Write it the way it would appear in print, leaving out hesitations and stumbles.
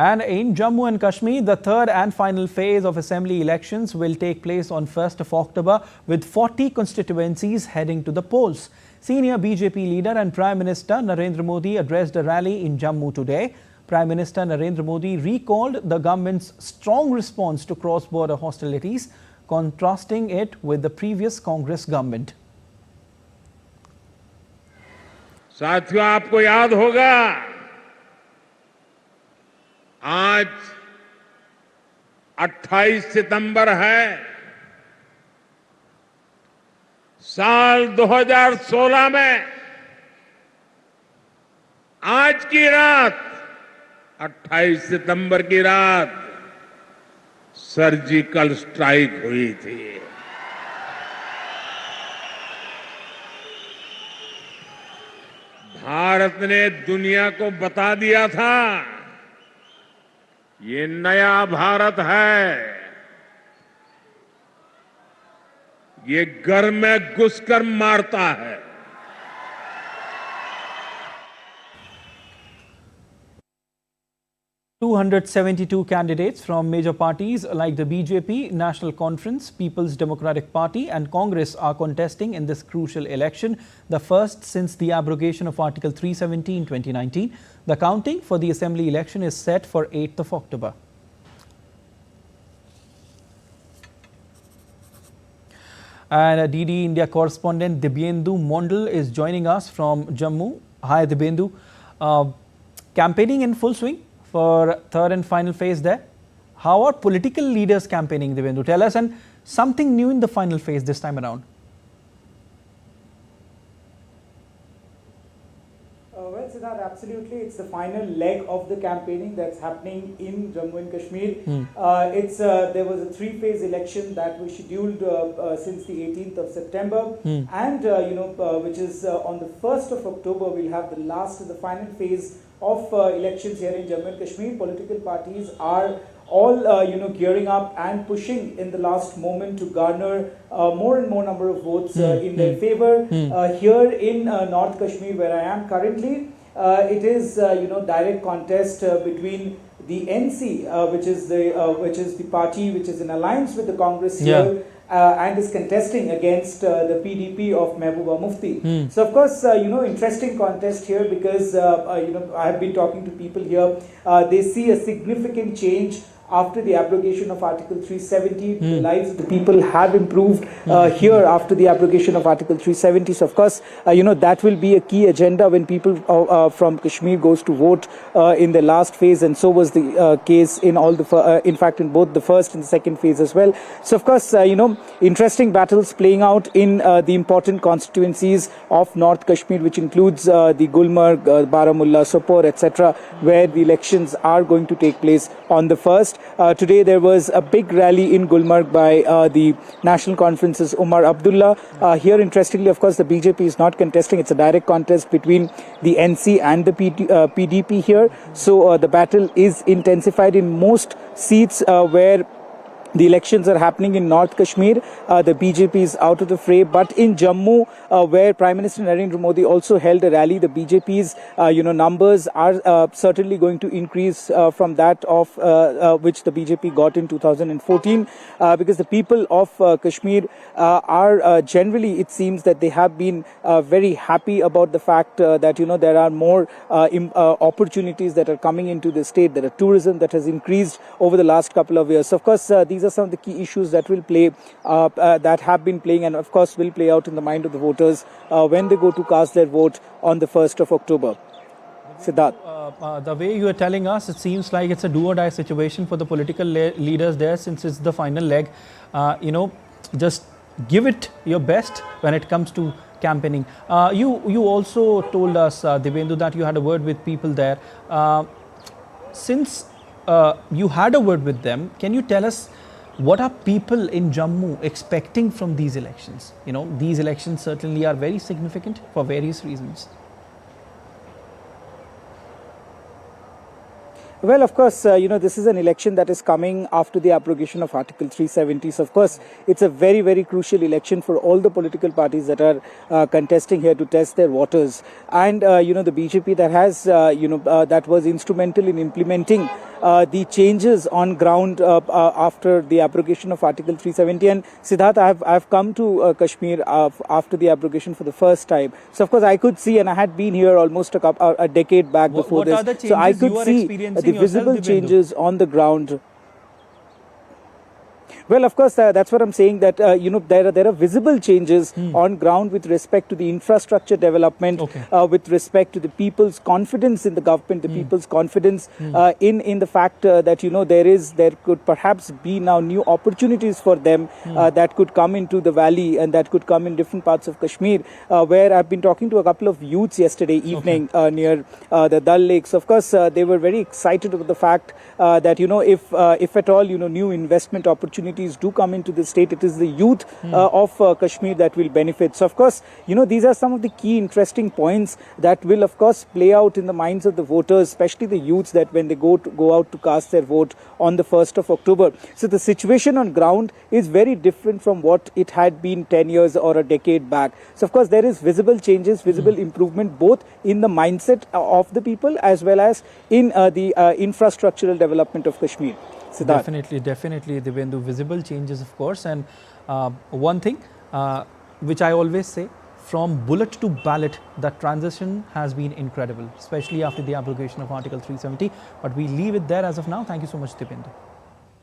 And in Jammu and Kashmir, the third and final phase of assembly elections will take place on 1st of October with 40 constituencies heading to the polls. Senior BJP leader and Prime Minister Narendra Modi addressed a rally in Jammu today. Prime Minister Narendra Modi recalled the government's strong response to cross-border hostilities, contrasting it with the previous Congress government. साथियों, आपको याद होगा आज 28 सितंबर है। साल 2016 में आज की रात 28 सितंबर की रात सर्जिकल स्ट्राइक हुई थी। भारत ने दुनिया को बता दिया था ये नया भारत है, ये घर में घुसकर मारता है। $272 candidates from major parties like the BJP, National Conference, People's Democratic Party and Congress are contesting in this crucial election, the first since the abrogation of Article 370 in 2019. The counting for the assembly election is set for 8th of October. And DDI India correspondent Dibyendu Mondal is joining us from Jammu. Hi Dibyendu. Campaigning in full swing for third and final phase there. How are political leaders campaigning, Dibyendu? Tell us, and something new in the final phase this time around. Well, Siddharth, absolutely. It's the final leg of the campaigning that's happening in Jammu and Kashmir. There was a three-phase election that was scheduled since the 18th of September. And, which is on the 1st of October, we'll have the last, the final phase of elections here in Jammu and Kashmir. Political parties are all gearing up and pushing in the last moment to garner more and more number of votes in their favor. Here in North Kashmir, where I am currently, it is direct contest between the NC, which is the party which is in alliance with the Congress here. And is contesting against the PDP of Mehbooba Mufti. So of course, interesting contest here because, I have been talking to people here. They see a significant change after the abrogation of Article 370. The lives of the people have improved here after the abrogation of Article 370. So of course, that will be a key agenda when people from Kashmir goes to vote in the last phase, and so was the case in all the, in fact, in both the first and the second phase as well. So of course, interesting battles playing out in the important constituencies of North Kashmir, which includes the Gulmarg, Baramulla, Sopore, etc., where the elections are going to take place on the 1st. Today there was a big rally in Gulmarg by the National Conference's Umar Abdullah. Here, interestingly, of course, the BJP is not contesting. It's a direct contest between the NC and the PDP here. So the battle is intensified in most seats where the elections are happening in North Kashmir. The BJP is out of the fray, but in Jammu, where Prime Minister Narendra Modi also held a rally, the BJP's numbers are certainly going to increase from that of which the BJP got in 2014, because the people of Kashmir are generally, it seems that they have been very happy about the fact that there are more opportunities that are coming into the state. There are tourism that has increased over the last couple of years. So of course, these are some of the key issues that will play, that have been playing, and of course will play out in the mind of the voters when they go to cast their vote on the 1st of October. Siddharth. The way you are telling us, it seems like it's a do-or-die situation for the political leaders there, since it's the final leg. Just give it your best when it comes to campaigning. You also told us, Dibyendu, that you had a word with people there. Since you had a word with them, can you tell us what are people in Jammu expecting from these elections? These elections certainly are very significant for various reasons. Well, of course, this is an election that is coming after the abrogation of Article 370. So, of course, it's a very, very crucial election for all the political parties that are contesting here to test their waters. And, the BJP that has, that was instrumental in implementing the changes on ground after the abrogation of Article 370. And Siddharth, I've come to Kashmir after the abrogation for the first time. So of course I could see, and I had been here almost a decade back before what this. Are the changes so I could you are see experiencing the visible yourself, changes on the ground. Well, of course, that's what I'm saying, that, there are visible changes on ground with respect to the infrastructure development, with respect to the people's confidence in the government, the people's confidence in the fact that, there could perhaps be now new opportunities for them that could come into the valley and that could come in different parts of Kashmir, where I've been talking to a couple of youths yesterday evening near the Dal Lakes. Of course, they were very excited about the fact that, if at all, new investment opportunities do come into the state, it is the youth of Kashmir that will benefit. So of course, these are some of the key interesting points that will of course play out in the minds of the voters, especially the youths, that when they go out to cast their vote on the 1st of October. So the situation on ground is very different from what it had been 10 years or a decade back. So of course there is visible changes, visible improvement, both in the mindset of the people as well as in the infrastructural development of Kashmir. Siddharth. Definitely, Divendu. Visible changes, of course. And one thing which I always say, from bullet to ballot, that transition has been incredible, especially after the abrogation of Article 370. But we leave it there as of now. Thank you so much, Divendu.